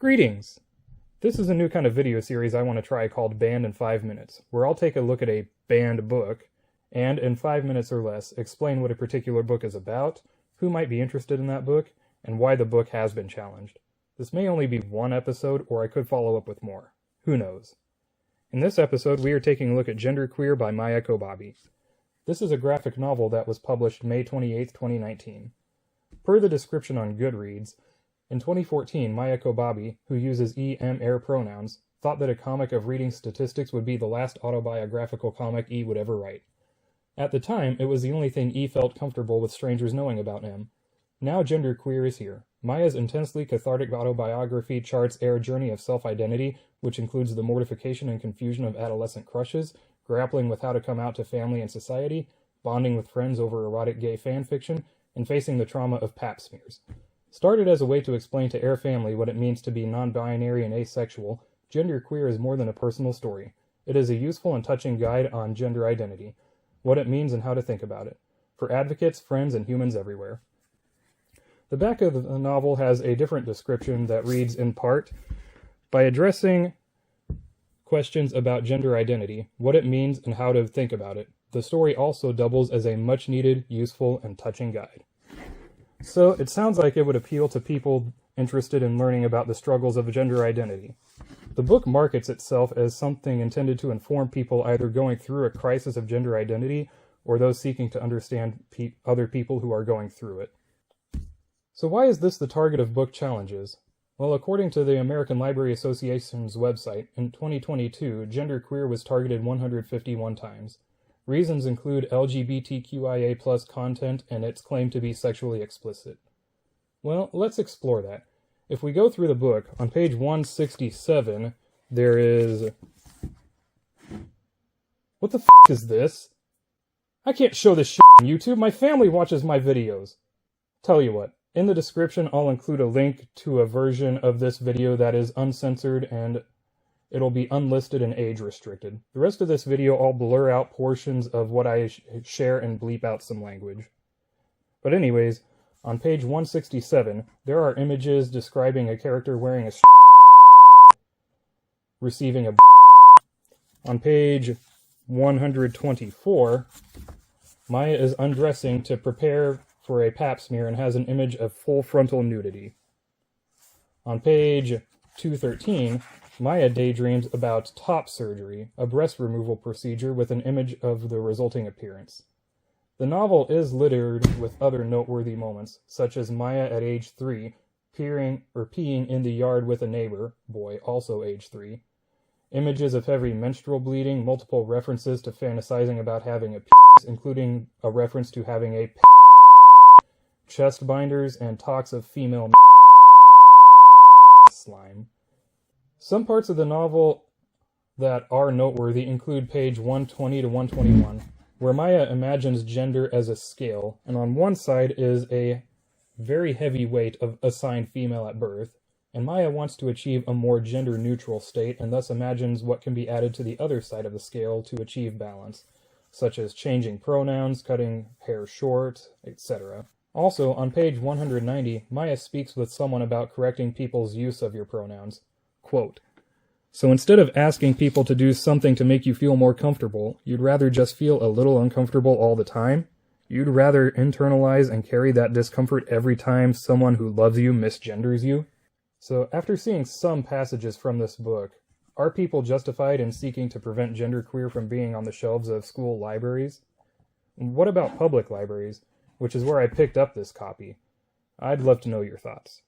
Greetings! This is a new kind of video series I want to try called Banned in 5 Minutes, where I'll take a look at a banned book, and in 5 minutes or less, explain what a particular book is about, who might be interested in that book, and why the book has been challenged. This may only be one episode, or I could follow up with more. Who knows? In this episode, we are taking a look at Genderqueer by Maia Kobabe. This is a graphic novel that was published May 28, 2019. Per the description on Goodreads, in 2014, Maia Kobabe, who uses E/M/er pronouns, thought that a comic of reading statistics would be the last autobiographical comic E would ever write. At the time, it was the only thing E felt comfortable with strangers knowing about him. Now Genderqueer is here. Maia's intensely cathartic autobiography charts a journey of self-identity, which includes the mortification and confusion of adolescent crushes, grappling with how to come out to family and society, bonding with friends over erotic gay fanfiction, and facing the trauma of pap smears. Started as a way to explain to Air Family what it means to be non-binary and asexual, Genderqueer is more than a personal story. It is a useful and touching guide on gender identity, what it means and how to think about it, for advocates, friends, and humans everywhere. The back of the novel has a different description that reads, in part, by addressing questions about gender identity, what it means, and how to think about it. The story also doubles as a much-needed, useful, and touching guide. So, it sounds like it would appeal to people interested in learning about the struggles of gender identity. The book markets itself as something intended to inform people either going through a crisis of gender identity or those seeking to understand other people who are going through it. So why is this the target of book challenges? Well, according to the American Library Association's website, in 2022, Genderqueer was targeted 151 times. Reasons include LGBTQIA+ content and its claim to be sexually explicit. Well, let's explore that. If we go through the book, on page 167, there is... What the f*** is this? I can't show this shit on YouTube. My family watches my videos. Tell you what, in the description I'll include a link to a version of this video that is uncensored and it'll be unlisted and age restricted. The rest of this video I'll blur out portions of what I share and bleep out some language. But anyways, on page 167, there are images describing a character wearing a receiving a On page 124, Maia is undressing to prepare for a pap smear and has an image of full frontal nudity. On page 213, Maia daydreams about top surgery, a breast removal procedure with an image of the resulting appearance. The novel is littered with other noteworthy moments, such as Maia at age 3, peeing in the yard with a neighbor, boy, also age 3, images of heavy menstrual bleeding, multiple references to fantasizing about having a penis, including a reference to having a chest binders, and talks of female slime. Some parts of the novel that are noteworthy include page 120 to 121, where Maia imagines gender as a scale, and on one side is a very heavy weight of assigned female at birth, and Maia wants to achieve a more gender-neutral state and thus imagines what can be added to the other side of the scale to achieve balance, such as changing pronouns, cutting hair short, etc. Also, on page 190, Maia speaks with someone about correcting people's use of your pronouns. Quote, "So instead of asking people to do something to make you feel more comfortable, you'd rather just feel a little uncomfortable all the time? You'd rather internalize and carry that discomfort every time someone who loves you misgenders you?" So, after seeing some passages from this book, are people justified in seeking to prevent Genderqueer from being on the shelves of school libraries? What about public libraries, which is where I picked up this copy? I'd love to know your thoughts.